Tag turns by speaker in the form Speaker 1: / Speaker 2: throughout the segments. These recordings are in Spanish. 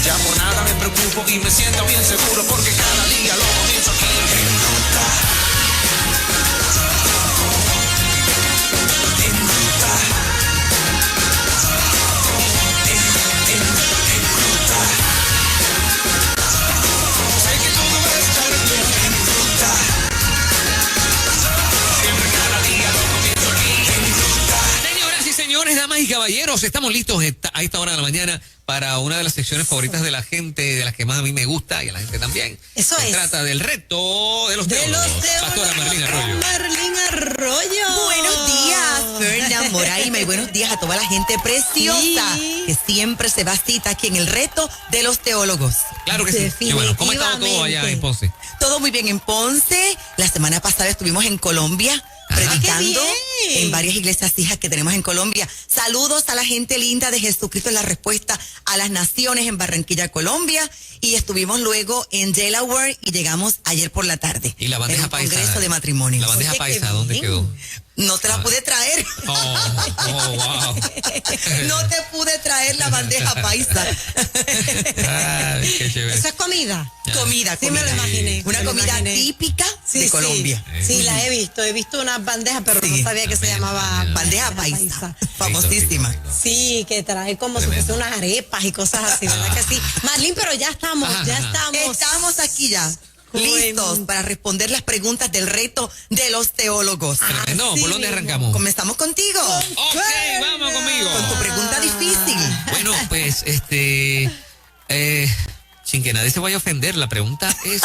Speaker 1: Ya por nada me preocupo y me siento bien seguro porque cada día lo comienzo aquí en Ruta. En Ruta. En Ruta. Sé que todo va a estar bien en Ruta. Siempre cada día lo comienzo aquí en Ruta.
Speaker 2: Señoras y señores, damas y caballeros, estamos listos a esta hora de la mañana para una de las secciones favoritas de la gente, de las que más a mí me gusta y a la gente también.
Speaker 3: Eso
Speaker 2: Se
Speaker 3: es.
Speaker 2: trata del reto de los teólogos. Pastora Marlene Arroyo.
Speaker 3: Marlene Arroyo.
Speaker 4: Buenos días, Fernán Moraima, y buenos días a toda la gente preciosa que siempre se va a cita aquí en el reto de los teólogos.
Speaker 2: Claro que sí. Y bueno, ¿cómo ha estado todo allá en Ponce?
Speaker 4: Todo muy bien en Ponce. La semana pasada estuvimos en Colombia predicando en varias iglesias hijas que tenemos en Colombia. Saludos a la gente linda de Jesucristo en la Respuesta a las Naciones en Barranquilla, Colombia. Y estuvimos luego en Delaware y llegamos ayer por la tarde.
Speaker 2: ¿Y la bandeja paisa?
Speaker 4: Congreso de matrimonios.
Speaker 2: La bandeja paisa, ¿dónde quedó?
Speaker 4: No te la pude traer.
Speaker 2: Wow.
Speaker 4: No te pude traer la bandeja paisa.
Speaker 2: Ay, qué chévere.
Speaker 3: ¿Eso es comida?
Speaker 4: Comida.
Speaker 3: Sí, me lo imaginé.
Speaker 4: Una comida típica de Colombia.
Speaker 3: Sí, la he visto. He visto unas bandejas, pero no sabía que se llamaba
Speaker 4: bandeja paisa. Famosísima.
Speaker 3: Sí, que trae como si fuese unas arepas y cosas así, ¿verdad que sí? Marlene, pero ya estamos.
Speaker 4: Estamos aquí ya. Listos para responder las preguntas del reto de los teólogos.
Speaker 2: Tremendo. ¿Por dónde arrancamos?
Speaker 4: Comenzamos contigo.
Speaker 2: Ok, vamos conmigo.
Speaker 4: Con tu pregunta difícil.
Speaker 2: Bueno, pues, sin que nadie se vaya a ofender, la pregunta es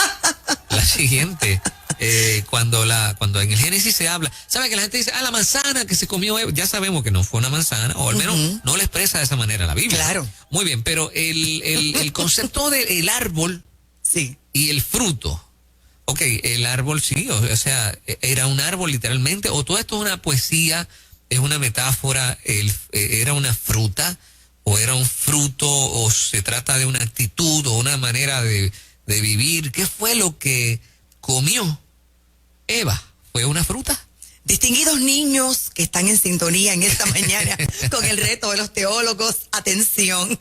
Speaker 2: la siguiente. Cuando en el Génesis se habla, ¿sabe que la gente dice, la manzana que se comió Eva? Ya sabemos que no fue una manzana, o al menos no le expresa de esa manera la Biblia.
Speaker 4: Claro.
Speaker 2: Muy bien, pero el concepto del árbol y el fruto. Ok, el árbol sí, o sea, era un árbol literalmente, o todo esto es una poesía, es una metáfora, era una fruta, o era un fruto, o se trata de una actitud, o una manera de vivir. ¿Qué fue lo que comió Eva? ¿Fue una fruta?
Speaker 4: Distinguidos niños que están en sintonía en esta mañana con el reto de los teólogos, atención.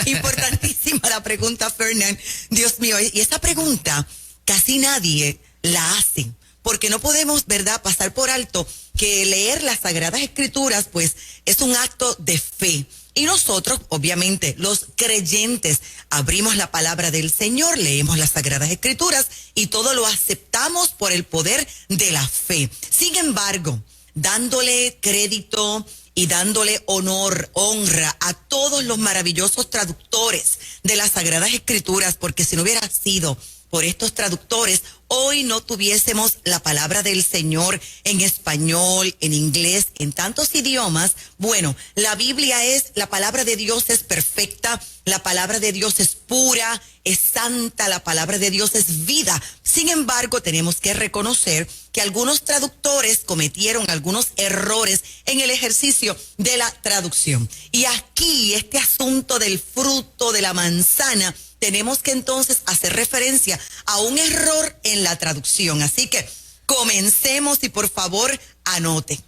Speaker 4: Importantísima la pregunta, Fernán. Dios mío, y esa pregunta casi nadie la hace, porque no podemos, ¿verdad?, pasar por alto que leer las Sagradas Escrituras, pues, es un acto de fe. Y nosotros, obviamente, los creyentes, abrimos la palabra del Señor, leemos las Sagradas Escrituras y todo lo aceptamos por el poder de la fe. Sin embargo, dándole crédito y dándole honra a todos los maravillosos traductores de las Sagradas Escrituras, porque si no hubiera sido por estos traductores, hoy no tuviésemos la palabra del Señor en español, en inglés, en tantos idiomas. Bueno, la Biblia la palabra de Dios es perfecta, la palabra de Dios es pura, es santa, la palabra de Dios es vida. Sin embargo, tenemos que reconocer que algunos traductores cometieron algunos errores en el ejercicio de la traducción. Y aquí, este asunto del fruto de la manzana, tenemos que entonces hacer referencia a un error en la traducción. Así que comencemos y por favor anoten.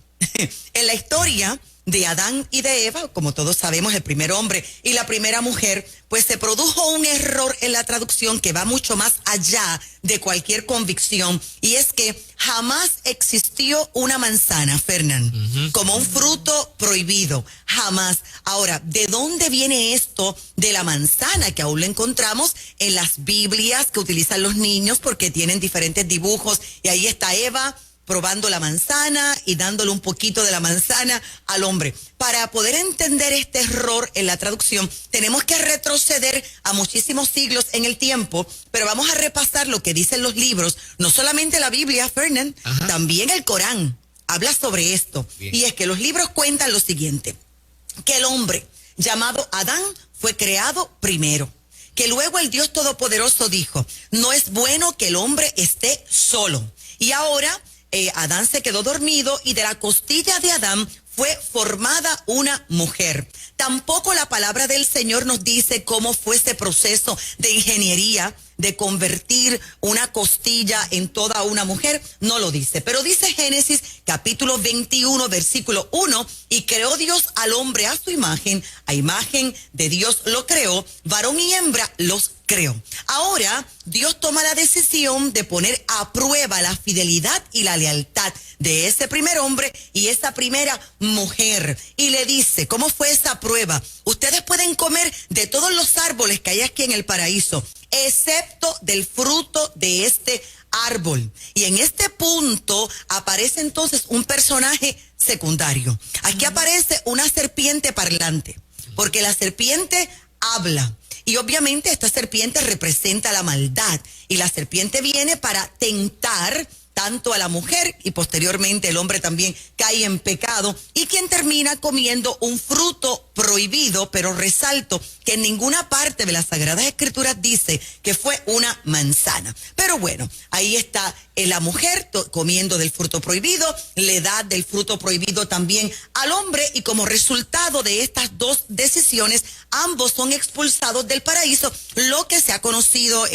Speaker 4: En la historia de Adán y de Eva, como todos sabemos, el primer hombre y la primera mujer, pues se produjo un error en la traducción que va mucho más allá de cualquier convicción, y es que jamás existió una manzana, Fernán, como un fruto prohibido, jamás. Ahora, ¿de dónde viene esto de la manzana? Que aún lo encontramos en las Biblias que utilizan los niños porque tienen diferentes dibujos, y ahí está Eva probando la manzana y dándole un poquito de la manzana al hombre. Para poder entender este error en la traducción, tenemos que retroceder a muchísimos siglos en el tiempo, pero vamos a repasar lo que dicen los libros, no solamente la Biblia, Fernán, también el Corán habla sobre esto. Bien. Y es que los libros cuentan lo siguiente, que el hombre llamado Adán fue creado primero, que luego el Dios Todopoderoso dijo, no es bueno que el hombre esté solo. Y ahora Adán se quedó dormido y de la costilla de Adán fue formada una mujer. Tampoco la palabra del Señor nos dice cómo fue ese proceso de ingeniería de convertir una costilla en toda una mujer, no lo dice. Pero dice Génesis capítulo 21, versículo 1, y creó Dios al hombre a su imagen, a imagen de Dios lo creó, varón y hembra los creó. Ahora, Dios toma la decisión de poner a prueba la fidelidad y la lealtad de ese primer hombre y esa primera mujer. Y le dice, ¿cómo fue esa prueba? Ustedes pueden comer de todos los árboles que hay aquí en el paraíso, excepto del fruto de este árbol. Y en este punto aparece entonces un personaje secundario. Aquí aparece una serpiente parlante, porque la serpiente habla. Y obviamente esta serpiente representa la maldad. Y la serpiente viene para tentar tanto a la mujer, y posteriormente el hombre también cae en pecado, y quien termina comiendo un fruto prohibido, pero resalto que en ninguna parte de las Sagradas Escrituras dice que fue una manzana. Pero bueno, ahí está la mujer comiendo del fruto prohibido, le da del fruto prohibido también al hombre, y como resultado de estas dos decisiones, ambos son expulsados del paraíso, lo que se ha conocido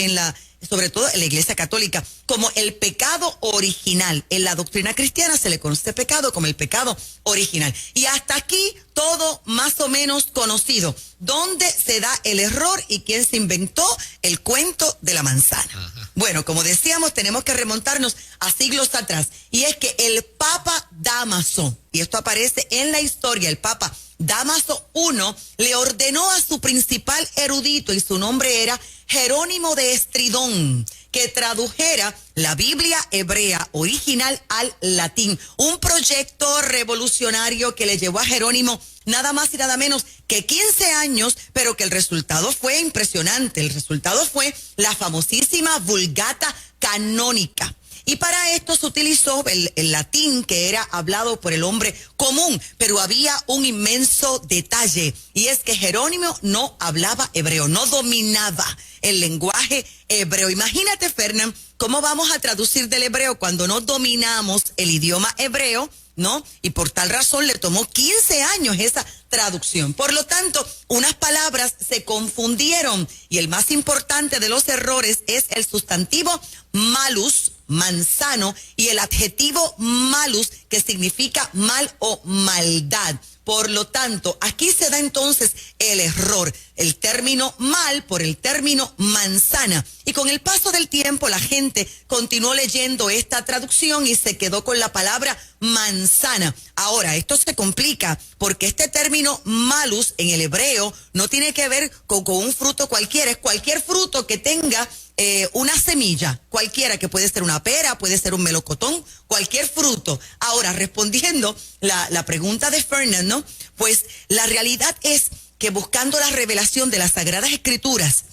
Speaker 4: sobre todo en la Iglesia Católica, como el pecado original. En la doctrina cristiana se le conoce pecado como el pecado original. Y hasta aquí todo más o menos conocido. ¿Dónde se da el error y quién se inventó el cuento de la manzana? Ajá. Bueno, como decíamos, tenemos que remontarnos a siglos atrás. Y es que el Papa Dámaso, y esto aparece en la historia, el Papa Dámaso I le ordenó a su principal erudito, y su nombre era Jerónimo de Estridón, que tradujera la Biblia hebrea original al latín. Un proyecto revolucionario que le llevó a Jerónimo nada más y nada menos que 15 años, pero que el resultado fue impresionante. El resultado fue la famosísima Vulgata canónica. Y para esto se utilizó el latín, que era hablado por el hombre común, pero había un inmenso detalle, y es que Jerónimo no hablaba hebreo, no dominaba el lenguaje hebreo. Imagínate, Fernán, cómo vamos a traducir del hebreo cuando no dominamos el idioma hebreo, ¿no? Y por tal razón le tomó 15 años esa traducción. Por lo tanto, unas palabras se confundieron, y el más importante de los errores es el sustantivo malus, manzano, y el adjetivo malus, que significa mal o maldad. Por lo tanto, aquí se da entonces el error, el término mal por el término manzana. Y con el paso del tiempo la gente continuó leyendo esta traducción y se quedó con la palabra manzana. Ahora, esto se complica porque este término malus en el hebreo no tiene que ver con un fruto cualquiera, es cualquier fruto que tenga una semilla, cualquiera, que puede ser una pera, puede ser un melocotón, cualquier fruto. Ahora, respondiendo la pregunta de Fernand, ¿no? Pues la realidad es que buscando la revelación de las Sagradas Escrituras,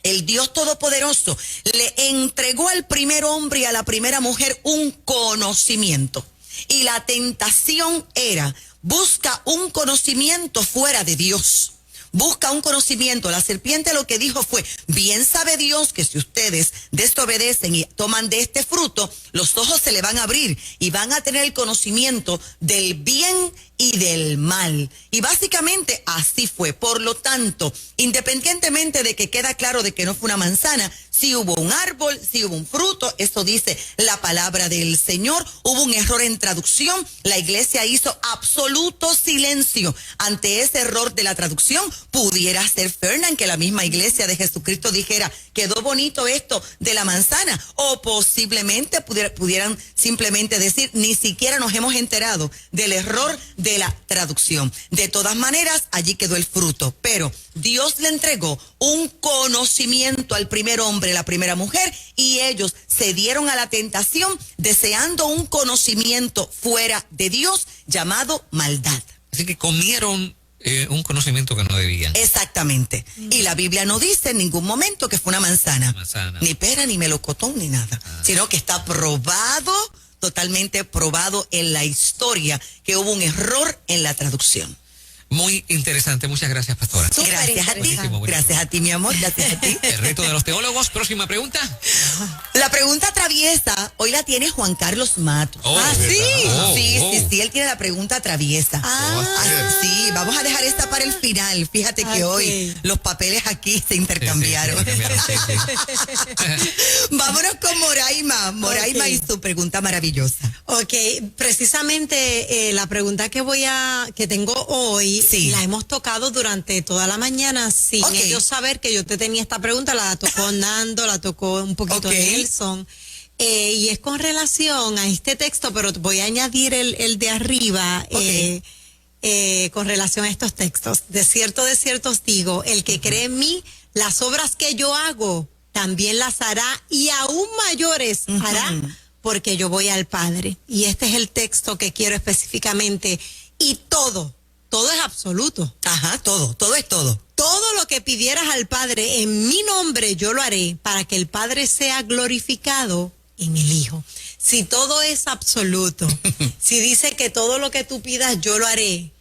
Speaker 4: el Dios Todopoderoso le entregó al primer hombre y a la primera mujer un conocimiento. Y la tentación era, busca un conocimiento fuera de Dios. Busca un conocimiento. La serpiente lo que dijo fue, bien sabe Dios que si ustedes desobedecen y toman de este fruto, los ojos se le van a abrir y van a tener el conocimiento del bien y del mal. Y básicamente así fue. Por lo tanto, independientemente de que queda claro de que no fue una manzana, sí hubo un árbol, sí hubo un fruto, eso dice la palabra del Señor. Hubo un error en traducción, la iglesia hizo absoluto silencio ante ese error de la traducción. Pudiera ser, Fernand, que la misma iglesia de Jesucristo dijera, quedó bonito esto de la manzana, o posiblemente pudieran simplemente decir, ni siquiera nos hemos enterado del error de la traducción. De todas maneras, allí quedó el fruto, pero Dios le entregó un conocimiento al primer hombre, la primera mujer, y ellos se dieron a la tentación deseando un conocimiento fuera de Dios llamado maldad.
Speaker 2: Así que comieron un conocimiento que no debían.
Speaker 4: Exactamente. Y la Biblia no dice en ningún momento que fue una manzana. Ni pera, ni melocotón, ni nada. Sino que está probado, totalmente probado en la historia, que hubo un error en la traducción.
Speaker 2: Muy interesante. Muchas gracias, pastora.
Speaker 4: Gracias a ti. Gracias a ti, mi amor. Gracias a ti.
Speaker 2: El reto de los teólogos. Próxima pregunta.
Speaker 4: La pregunta traviesa, hoy la tiene Juan Carlos Matos.
Speaker 2: Oh,
Speaker 4: sí.
Speaker 2: ¿verdad?
Speaker 4: Sí, él tiene la pregunta traviesa. Sí, vamos a dejar esta para el final. Fíjate que hoy los papeles aquí se intercambiaron. Vámonos con Moraima y su pregunta maravillosa.
Speaker 3: Ok, precisamente la pregunta que tengo hoy, la hemos tocado durante toda la mañana sin ellos saber que yo te tenía esta pregunta, la tocó Nando, la tocó un poquito Nelson, y es con relación a este texto, pero voy a añadir el de arriba, con relación a estos textos. De cierto os digo, el que cree en mí, las obras que yo hago, también las hará, y aún mayores hará, porque yo voy al Padre. Y este es el texto que quiero específicamente. Y todo es absoluto.
Speaker 4: Todo es todo.
Speaker 3: Todo lo que pidieras al Padre en mi nombre, yo lo haré, para que el Padre sea glorificado en el Hijo. Si todo es absoluto, si dice que todo lo que tú pidas, yo lo haré,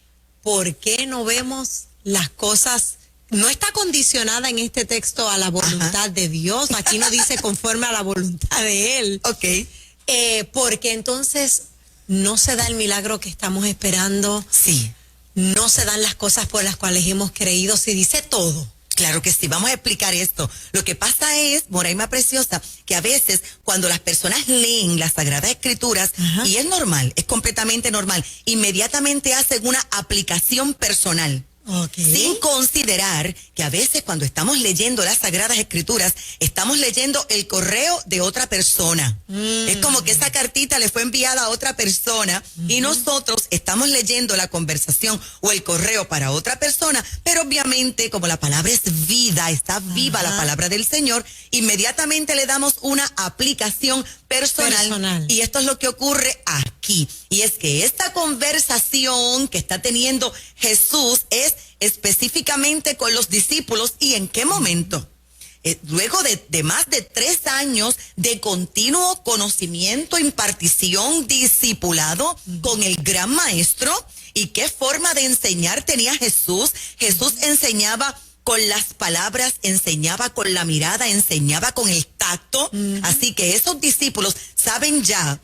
Speaker 3: ¿por qué no vemos las cosas? No está condicionada en este texto a la voluntad de Dios. Aquí no dice conforme a la voluntad de Él. Porque entonces no se da el milagro que estamos esperando. No se dan las cosas por las cuales hemos creído. Si dice todo.
Speaker 4: Claro que sí, vamos a explicar esto. Lo que pasa es, Moraima Preciosa, que a veces cuando las personas leen las Sagradas Escrituras, y es normal, es completamente normal, inmediatamente hacen una aplicación personal. Sin considerar que a veces cuando estamos leyendo las Sagradas Escrituras, estamos leyendo el correo de otra persona. Es como que esa cartita le fue enviada a otra persona y nosotros estamos leyendo la conversación o el correo para otra persona, pero obviamente como la palabra es vida, está viva la palabra del Señor, inmediatamente le damos una aplicación personal. Y esto es lo que ocurre aquí. Y es que esta conversación que está teniendo Jesús es específicamente con los discípulos. ¿Y en qué momento? Luego de más de 3 años de continuo conocimiento, impartición, discipulado con el gran maestro. ¿Y qué forma de enseñar tenía Jesús? Jesús enseñaba con las palabras, enseñaba con la mirada, enseñaba con el tacto. Así que esos discípulos saben ya,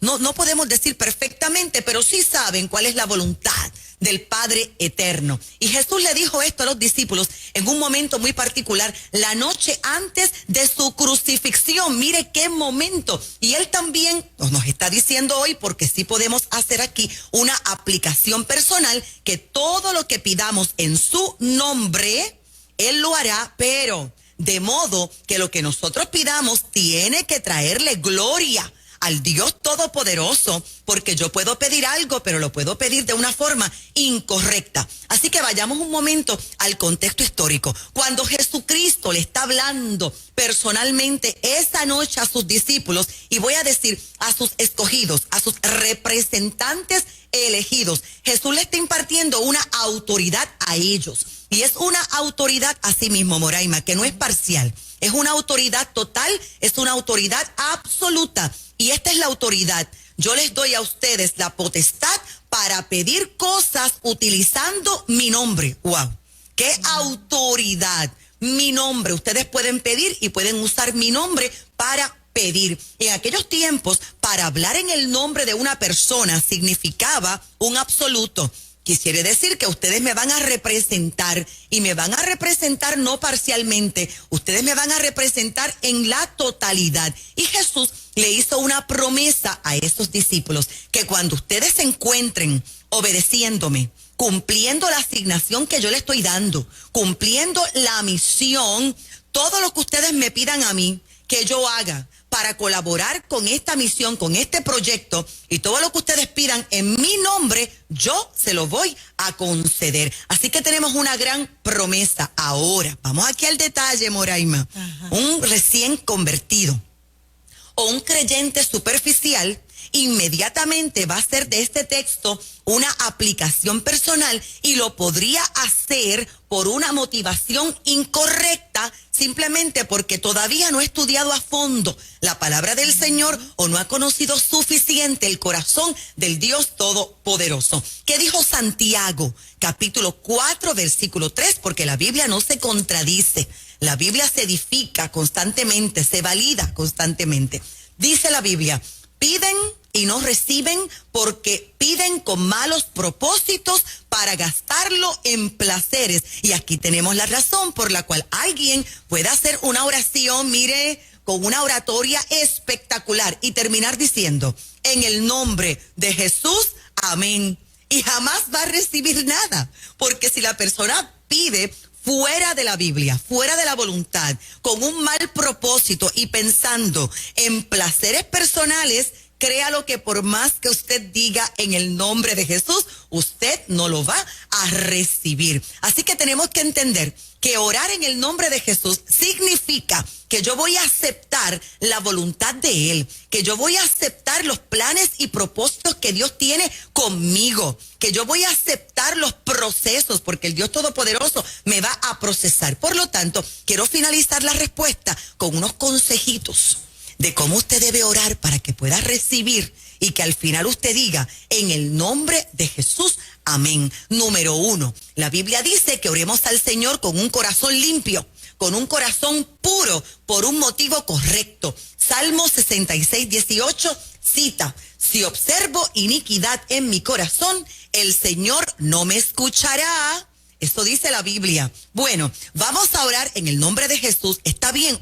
Speaker 4: no podemos decir perfectamente, pero sí saben cuál es la voluntad del Padre Eterno. Y Jesús le dijo esto a los discípulos en un momento muy particular, la noche antes de su crucifixión. Mire qué momento. Y Él también nos está diciendo hoy, porque sí podemos hacer aquí una aplicación personal, que todo lo que pidamos en su nombre, Él lo hará, pero de modo que lo que nosotros pidamos tiene que traerle gloria al Dios Todopoderoso, porque yo puedo pedir algo, pero lo puedo pedir de una forma incorrecta. Así que vayamos un momento al contexto histórico. Cuando Jesucristo le está hablando personalmente esa noche a sus discípulos, y voy a decir a sus escogidos, a sus representantes elegidos, Jesús le está impartiendo una autoridad a ellos. Y es una autoridad a sí mismo, Moraima, que no es parcial. Es una autoridad total, es una autoridad absoluta. Y esta es la autoridad. Yo les doy a ustedes la potestad para pedir cosas utilizando mi nombre. ¡Wow! ¡Qué autoridad! Mi nombre. Ustedes pueden pedir y pueden usar mi nombre para pedir. En aquellos tiempos, para hablar en el nombre de una persona significaba un absoluto. Quisiera decir que ustedes me van a representar, y me van a representar no parcialmente, ustedes me van a representar en la totalidad. Y Jesús le hizo una promesa a esos discípulos, que cuando ustedes se encuentren obedeciéndome, cumpliendo la asignación que yo les estoy dando, cumpliendo la misión, todo lo que ustedes me pidan a mí que yo haga para colaborar con esta misión, con este proyecto, y todo lo que ustedes pidan en mi nombre, yo se lo voy a conceder. Así que tenemos una gran promesa. Ahora, vamos aquí al detalle, Moraima. Un recién convertido o un creyente superficial inmediatamente va a hacer de este texto una aplicación personal y lo podría hacer por una motivación incorrecta, simplemente porque todavía no ha estudiado a fondo la palabra del Señor o no ha conocido suficiente el corazón del Dios Todopoderoso. ¿Qué dijo Santiago? Capítulo 4, versículo 3, porque la Biblia no se contradice. La Biblia se edifica constantemente, se valida constantemente. Dice la Biblia, piden y no reciben porque piden con malos propósitos para gastarlo en placeres. Y aquí tenemos la razón por la cual alguien puede hacer una oración, mire, con una oratoria espectacular y terminar diciendo, en el nombre de Jesús, amén. Y jamás va a recibir nada, porque si la persona pide fuera de la Biblia, fuera de la voluntad, con un mal propósito y pensando en placeres personales, créalo que por más que usted diga en el nombre de Jesús, usted no lo va a recibir. Así que tenemos que entender que orar en el nombre de Jesús significa que yo voy a aceptar la voluntad de Él, que yo voy a aceptar los planes y propósitos que Dios tiene conmigo, que yo voy a aceptar los procesos, porque el Dios Todopoderoso me va a procesar. Por lo tanto, quiero finalizar la respuesta con unos consejitos de cómo usted debe orar para que pueda recibir y que al final usted diga, en el nombre de Jesús, amén. Número 1, la Biblia dice que oremos al Señor con un corazón limpio, con un corazón puro, por un motivo correcto. Salmo 66, 18 cita, si observo iniquidad en mi corazón, el Señor no me escuchará. Eso dice la Biblia. Bueno, vamos a orar en el nombre de Jesús, está bien,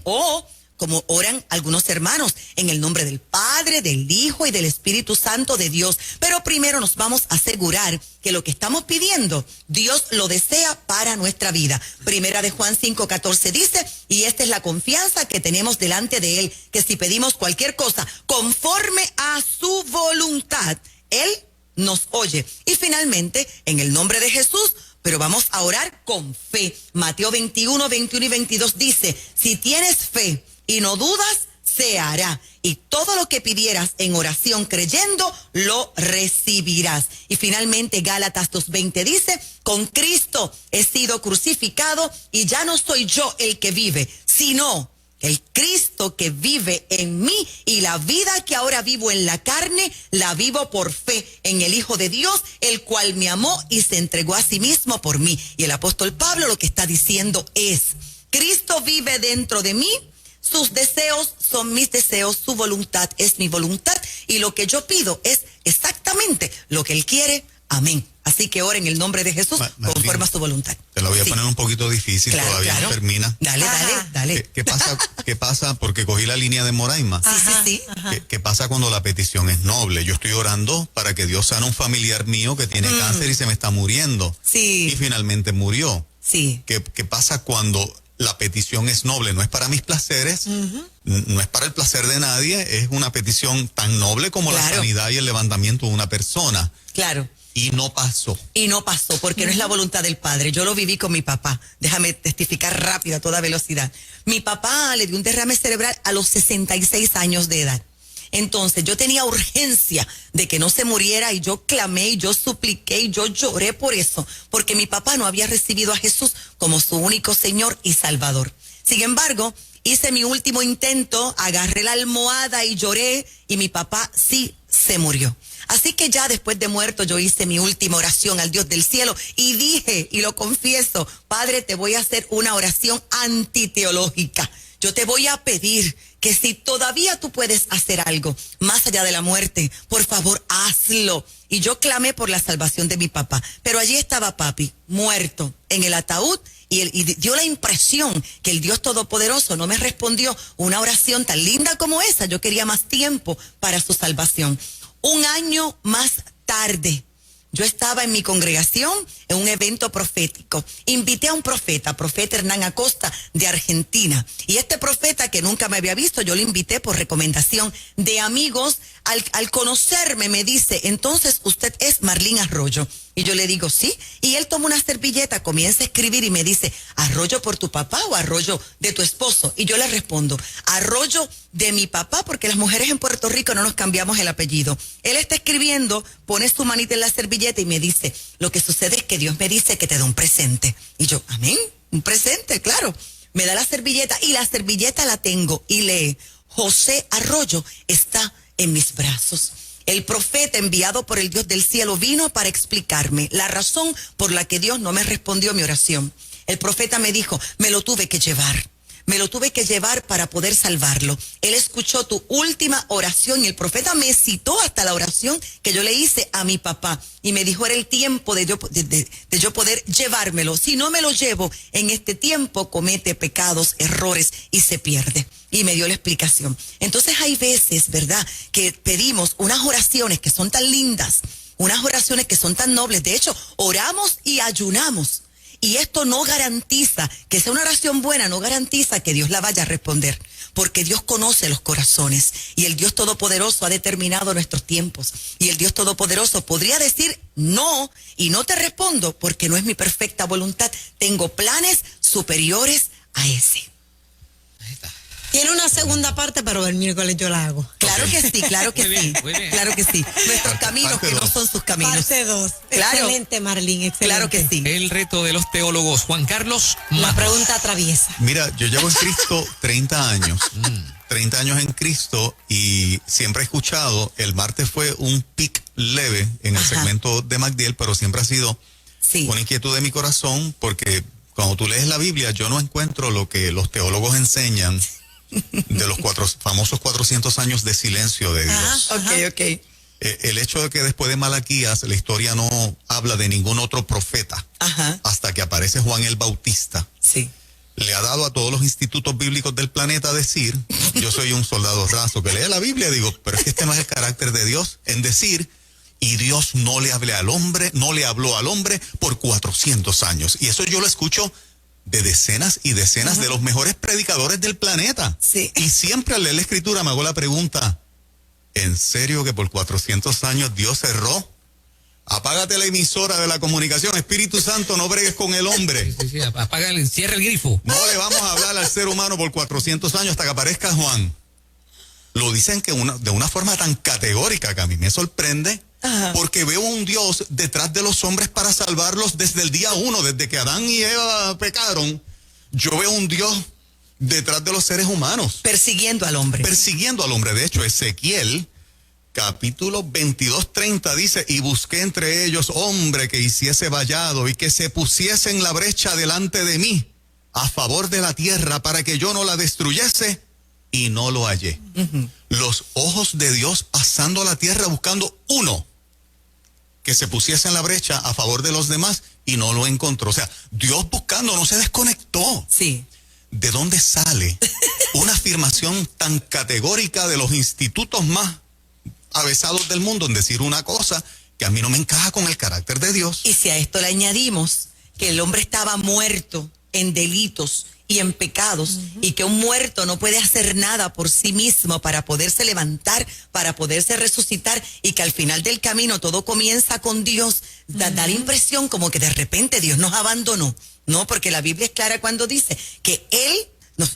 Speaker 4: como oran algunos hermanos, en el nombre del Padre, del Hijo y del Espíritu Santo de Dios. Pero primero nos vamos a asegurar que lo que estamos pidiendo, Dios lo desea para nuestra vida. Primera de Juan 5:14 dice, y esta es la confianza que tenemos delante de Él, que si pedimos cualquier cosa conforme a su voluntad, Él nos oye. Y finalmente, en el nombre de Jesús, pero vamos a orar con fe. Mateo 21, 21 y 22 dice, si tienes fe y no dudas, se hará. Y todo lo que pidieras en oración creyendo, lo recibirás. Y finalmente Gálatas 2:20 dice, con Cristo he sido crucificado y ya no soy yo el que vive, sino el Cristo que vive en mí, y la vida que ahora vivo en la carne, la vivo por fe en el Hijo de Dios, el cual me amó y se entregó a sí mismo por mí. Y el apóstol Pablo lo que está diciendo es, Cristo vive dentro de mí, sus deseos son mis deseos, su voluntad es mi voluntad, y lo que yo pido es exactamente lo que Él quiere. Amén. Así que ora en el nombre de Jesús, conforme a su voluntad.
Speaker 5: Te lo voy a poner un poquito difícil,
Speaker 4: claro,
Speaker 5: todavía
Speaker 4: claro.
Speaker 5: No termina.
Speaker 4: Dale.
Speaker 5: ¿Qué pasa? Porque cogí la línea de Moraima.
Speaker 4: Sí.
Speaker 5: ¿Qué pasa cuando la petición es noble? Yo estoy orando para que Dios sane a un familiar mío que tiene cáncer y se me está muriendo.
Speaker 4: Sí.
Speaker 5: Y finalmente murió.
Speaker 4: Sí.
Speaker 5: ¿Qué pasa cuando la petición es noble? No es para mis placeres, no es para el placer de nadie, es una petición tan noble como la sanidad y el levantamiento de una persona.
Speaker 4: Claro.
Speaker 5: Y no pasó.
Speaker 4: Porque no es la voluntad del Padre. Yo lo viví con mi papá. Déjame testificar rápido a toda velocidad. Mi papá le dio un derrame cerebral a los 66 años de edad. Entonces yo tenía urgencia de que no se muriera y yo clamé y yo supliqué y yo lloré por eso, porque mi papá no había recibido a Jesús como su único Señor y Salvador. Sin embargo, hice mi último intento, agarré la almohada y lloré, y mi papá sí se murió. Así que ya después de muerto yo hice mi última oración al Dios del cielo y dije, y lo confieso, Padre, te voy a hacer una oración antiteológica. Yo te voy a pedir que si todavía tú puedes hacer algo más allá de la muerte, por favor, hazlo. Y yo clamé por la salvación de mi papá. Pero allí estaba papi, muerto, en el ataúd, y dio la impresión que el Dios Todopoderoso no me respondió una oración tan linda como esa. Yo quería más tiempo para su salvación. Un año más tarde, yo estaba en mi congregación en un evento profético. Invité a un profeta Hernán Acosta de Argentina. Y este profeta que nunca me había visto, yo lo invité por recomendación de amigos. Al conocerme me dice, entonces usted es Marlene Arroyo. Y yo le digo, sí. Y él toma una servilleta, comienza a escribir y me dice, ¿Arroyo por tu papá o Arroyo de tu esposo? Y yo le respondo, Arroyo de mi papá, porque las mujeres en Puerto Rico no nos cambiamos el apellido. Él está escribiendo, pone su manita en la servilleta y me dice, lo que sucede es que Dios me dice que te da un presente. Y yo, amén, un presente, claro. Me da la servilleta y la servilleta la tengo y lee, José Arroyo está en mis brazos. El profeta enviado por el Dios del cielo vino para explicarme la razón por la que Dios no me respondió mi oración. El profeta me dijo, me lo tuve que llevar para poder salvarlo. Él escuchó tu última oración y el profeta me citó hasta la oración que yo le hice a mi papá y me dijo, era el tiempo de yo poder llevármelo. Si no me lo llevo en este tiempo, comete pecados, errores y se pierde. Y me dio la explicación. Entonces hay veces, ¿verdad?, que pedimos unas oraciones que son tan lindas, unas oraciones que son tan nobles. De hecho, oramos y ayunamos. Y esto no garantiza que sea una oración buena, no garantiza que Dios la vaya a responder, porque Dios conoce los corazones y el Dios Todopoderoso ha determinado nuestros tiempos. Y el Dios Todopoderoso podría decir no y no te respondo porque no es mi perfecta voluntad. Tengo planes superiores a ese.
Speaker 2: Ahí está.
Speaker 3: Tiene una segunda parte, pero el miércoles yo la hago.
Speaker 4: Claro que sí, claro que
Speaker 2: Muy bien,
Speaker 4: sí.
Speaker 2: muy bien.
Speaker 4: Claro que sí. Nuestros caminos que no son sus caminos.
Speaker 3: Parte 2.
Speaker 4: Claro.
Speaker 3: Excelente, Marlene, excelente.
Speaker 4: Claro que sí.
Speaker 2: El reto de los teólogos. Juan Carlos
Speaker 3: La
Speaker 2: Matos.
Speaker 3: pregunta traviesa.
Speaker 5: Mira, yo llevo en Cristo 30 años. 30 años en Cristo y siempre he escuchado, el martes fue un pic leve en el segmento de MacDiel, pero siempre ha sido una inquietud de mi corazón porque cuando tú lees la Biblia yo no encuentro lo que los teólogos enseñan de los famosos 400 años de silencio de Dios.
Speaker 4: Ok.
Speaker 5: El hecho de que después de Malaquías la historia no habla de ningún otro profeta hasta que aparece Juan el Bautista.
Speaker 4: Sí.
Speaker 5: Le ha dado a todos los institutos bíblicos del planeta decir, yo soy un soldado raso que lee la Biblia, digo, pero es que este no es el carácter de Dios, en decir, y Dios no le habló al hombre por 400 años. Y eso yo lo escucho de decenas y decenas de los mejores predicadores del planeta.
Speaker 4: Sí.
Speaker 5: Y siempre al leer la escritura me hago la pregunta, ¿en serio que por 400 años Dios cerró? Apágate la emisora de la comunicación, Espíritu Santo, no bregues con el hombre.
Speaker 2: Sí, apágale, cierra el grifo.
Speaker 5: No le vamos a hablar al ser humano por 400 años hasta que aparezca Juan. Lo dicen que de una forma tan categórica que a mí me sorprende, porque veo un Dios detrás de los hombres para salvarlos desde el día 1, desde que Adán y Eva pecaron. Yo veo un Dios detrás de los seres humanos.
Speaker 4: Persiguiendo al hombre.
Speaker 5: De hecho, Ezequiel, capítulo 22:30 dice, y busqué entre ellos hombre que hiciese vallado y que se pusiese en la brecha delante de mí a favor de la tierra para que yo no la destruyese, y no lo hallé. Los ojos de Dios pasando la tierra buscando uno que se pusiese en la brecha a favor de los demás y no lo encontró. O sea, Dios buscando no se desconectó.
Speaker 4: Sí.
Speaker 5: ¿De dónde sale una afirmación tan categórica de los institutos más avesados del mundo en decir una cosa que a mí no me encaja con el carácter de Dios?
Speaker 4: Y si a esto le añadimos que el hombre estaba muerto en delitos y en pecados, y que un muerto no puede hacer nada por sí mismo para poderse levantar, para poderse resucitar, y que al final del camino todo comienza con Dios, da la impresión como que de repente Dios nos abandonó. No, porque la Biblia es clara cuando dice que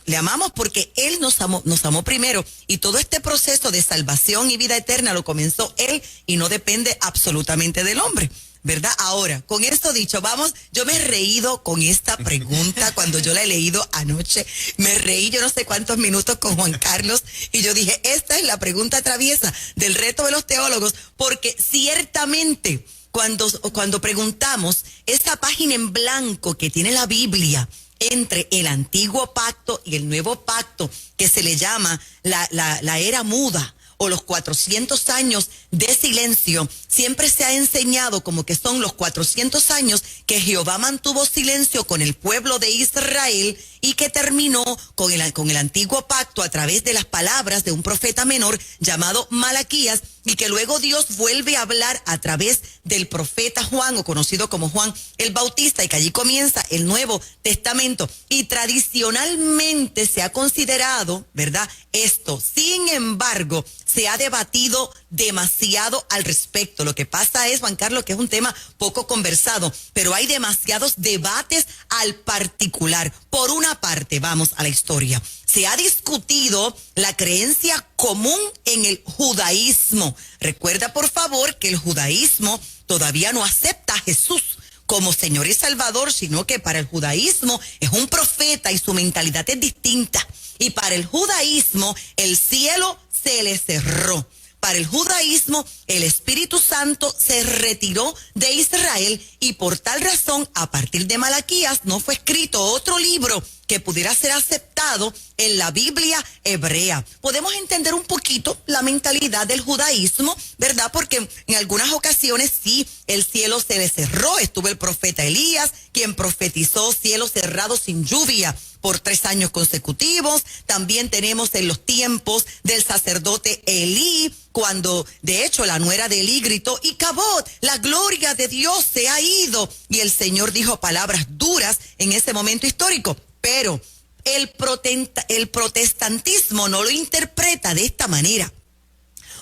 Speaker 4: le amamos porque Él nos amó primero, y todo este proceso de salvación y vida eterna lo comenzó Él y no depende absolutamente del hombre, ¿verdad? Ahora, con esto dicho, yo me he reído con esta pregunta cuando yo la he leído anoche, me reí yo no sé cuántos minutos con Juan Carlos y yo dije, esta es la pregunta traviesa del reto de los teólogos, porque ciertamente cuando preguntamos esa página en blanco que tiene la Biblia entre el antiguo pacto y el nuevo pacto, que se le llama la era muda, o los 400 años de silencio, siempre se ha enseñado como que son los 400 años que Jehová mantuvo silencio con el pueblo de Israel y que terminó con el antiguo pacto a través de las palabras de un profeta menor llamado Malaquías, y que luego Dios vuelve a hablar a través del profeta Juan, o conocido como Juan el Bautista, y que allí comienza el Nuevo Testamento. Y tradicionalmente se ha considerado, ¿verdad?, esto. Sin embargo, se ha debatido demasiado al respecto. Lo que pasa es, Juan Carlos, que es un tema poco conversado, pero hay demasiados debates al particular. Por una parte, vamos a la historia. Se ha discutido la creencia común en el judaísmo. Recuerda, por favor, que el judaísmo todavía no acepta a Jesús como Señor y Salvador, sino que para el judaísmo es un profeta y su mentalidad es distinta. Y para el judaísmo el cielo se le cerró. Para el judaísmo el Espíritu Santo se retiró de Israel y por tal razón a partir de Malaquías no fue escrito otro libro que pudiera ser aceptado en la Biblia hebrea. Podemos entender un poquito la mentalidad del judaísmo, ¿verdad? Porque en algunas ocasiones sí, el cielo se le cerró. Estuvo el profeta Elías, quien profetizó cielo cerrado sin lluvia por 3 años consecutivos. También tenemos en los tiempos del sacerdote Elí, cuando de hecho la nuera de Elí gritó, Icabod, la gloria de Dios se ha ido. Y el Señor dijo palabras duras en ese momento histórico. Pero el protestantismo no lo interpreta de esta manera,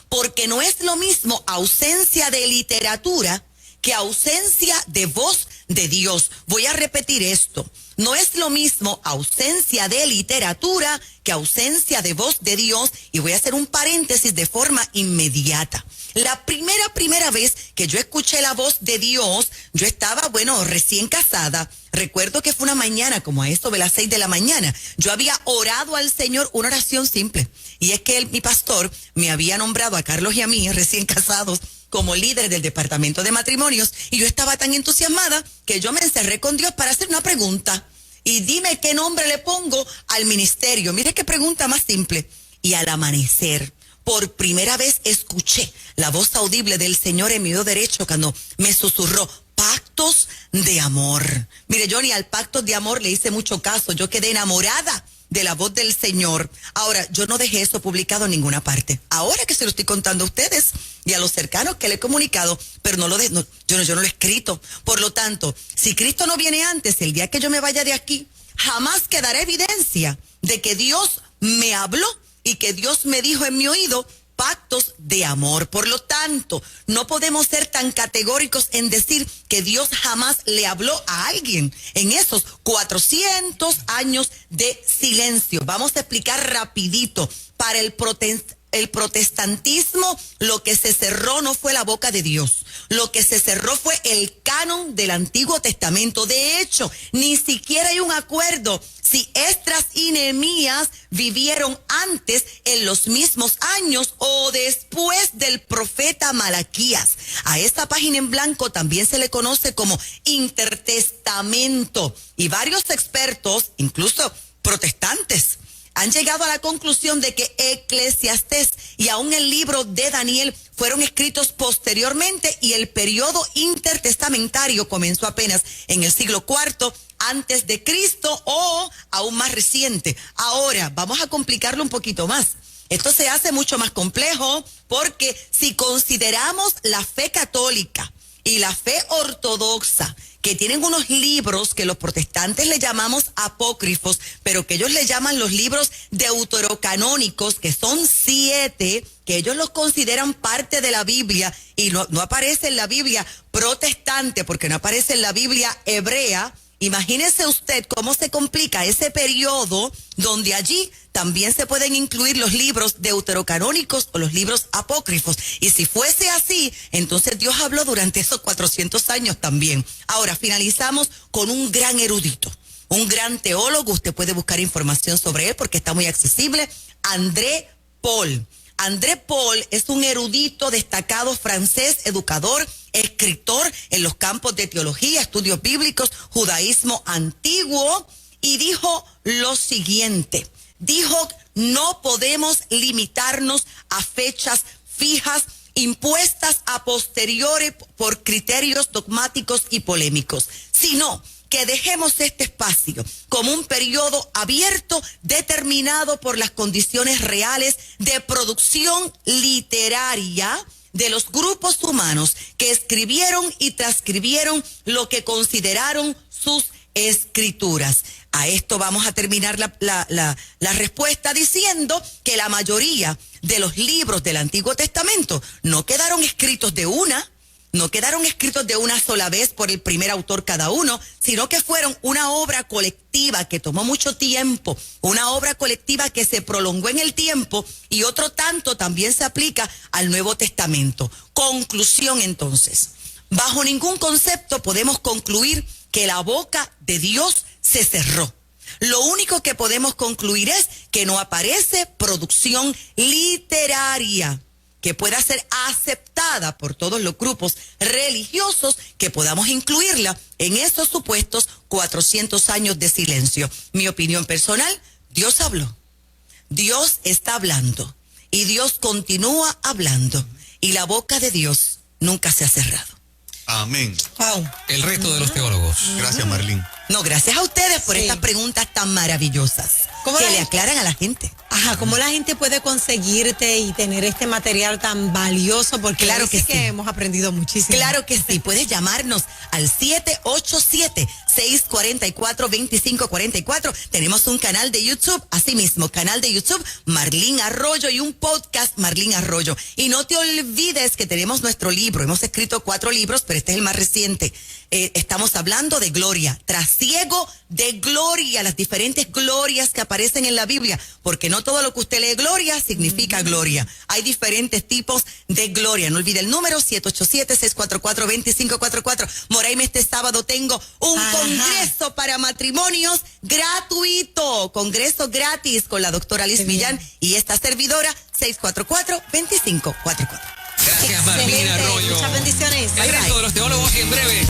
Speaker 4: porque no es lo mismo ausencia de literatura que ausencia de voz de Dios. Voy a repetir esto. No es lo mismo ausencia de literatura que ausencia de voz de Dios. Y voy a hacer un paréntesis de forma inmediata. La primera vez que yo escuché la voz de Dios, yo estaba, recién casada. Recuerdo que fue una mañana, como a eso de las 6 de la mañana. Yo había orado al Señor una oración simple. Y es que mi pastor me había nombrado a Carlos y a mí, recién casados, como líder del departamento de matrimonios, y yo estaba tan entusiasmada que yo me encerré con Dios para hacer una pregunta. Y dime qué nombre le pongo al ministerio. Mire qué pregunta más simple. Y al amanecer, por primera vez escuché la voz audible del Señor en mi oído derecho cuando me susurró, pactos de amor. Mire, yo ni al pacto de amor le hice mucho caso. Yo quedé enamorada de la voz del Señor. Ahora, yo no dejé eso publicado en ninguna parte. Ahora que se lo estoy contando a ustedes y a los cercanos que le he comunicado, pero yo no lo he escrito. Por lo tanto, si Cristo no viene antes, el día que yo me vaya de aquí, jamás quedará evidencia de que Dios me habló y que Dios me dijo en mi oído pactos de amor. Por lo tanto, no podemos ser tan categóricos en decir que Dios jamás le habló a alguien en esos 400 años de silencio. Vamos a explicar rapidito. Para el protestantismo, lo que se cerró no fue la boca de Dios. Lo que se cerró fue el canon del Antiguo Testamento. De hecho, ni siquiera hay un acuerdo si Esdras y Nehemías vivieron antes, en los mismos años o después del profeta Malaquías. A esta página en blanco también se le conoce como intertestamento. Y varios expertos, incluso protestantes, han llegado a la conclusión de que Eclesiastés y aún el libro de Daniel fueron escritos posteriormente y el periodo intertestamentario comenzó apenas en el siglo IV antes de Cristo o aún más reciente. Ahora, vamos a complicarlo un poquito más. Esto se hace mucho más complejo porque si consideramos la fe católica y la fe ortodoxa, que tienen unos libros que los protestantes le llamamos apócrifos, pero que ellos le llaman los libros deuterocanónicos, que son 7, que ellos los consideran parte de la Biblia, y no aparece en la Biblia protestante, porque no aparece en la Biblia hebrea. Imagínese usted cómo se complica ese periodo donde allí también se pueden incluir los libros deuterocanónicos o los libros apócrifos. Y si fuese así, entonces Dios habló durante esos 400 años también. Ahora, finalizamos con un gran erudito, un gran teólogo. Usted puede buscar información sobre él porque está muy accesible. André Paul. André Paul es un erudito destacado francés, educador, escritor en los campos de teología, estudios bíblicos, judaísmo antiguo, y dijo lo siguiente. Dijo, no podemos limitarnos a fechas fijas impuestas a posteriori por criterios dogmáticos y polémicos, sino que dejemos este espacio como un periodo abierto determinado por las condiciones reales de producción literaria de los grupos humanos que escribieron y transcribieron lo que consideraron sus Escrituras. A esto vamos a terminar la respuesta diciendo que la mayoría de los libros del Antiguo Testamento no quedaron escritos de una sola vez por el primer autor cada uno, sino que fueron una obra colectiva que tomó mucho tiempo, una obra colectiva que se prolongó en el tiempo, y otro tanto también se aplica al Nuevo Testamento. Conclusión entonces, bajo ningún concepto podemos concluir que la boca de Dios se cerró. Lo único que podemos concluir es que no aparece producción literaria que pueda ser aceptada por todos los grupos religiosos que podamos incluirla en esos supuestos 400 años de silencio. Mi opinión personal, Dios habló. Dios está hablando y Dios continúa hablando y la boca de Dios nunca se ha cerrado.
Speaker 5: Amén.
Speaker 4: Wow.
Speaker 2: El resto de los teólogos.
Speaker 5: Gracias, Marlene.
Speaker 4: No, gracias a ustedes por estas preguntas tan maravillosas que le aclaran a la gente.
Speaker 3: Ajá, ¿cómo la gente puede conseguirte y tener este material tan valioso? Porque
Speaker 4: claro que sí,
Speaker 3: hemos aprendido muchísimo.
Speaker 4: Claro que sí, puedes llamarnos al 787-644-2544. Tenemos un canal de YouTube, asimismo, canal de YouTube Marlene Arroyo, y un podcast Marlene Arroyo. Y no te olvides que tenemos nuestro libro. Hemos escrito 4 libros, pero este es el más reciente. Estamos hablando de gloria, trasiego de gloria, las diferentes glorias que aparecen en la Biblia, porque no todo lo que usted lee gloria significa gloria. Hay diferentes tipos de gloria. No olvide el número 787-644-2544. Moraima, este sábado tengo un congreso para matrimonios gratuito, congreso gratis con la doctora Liz Millán y esta servidora, 644-2544.
Speaker 2: Gracias, Marlene Arroyo.
Speaker 3: Muchas bendiciones.
Speaker 2: El resto de los teólogos en breve.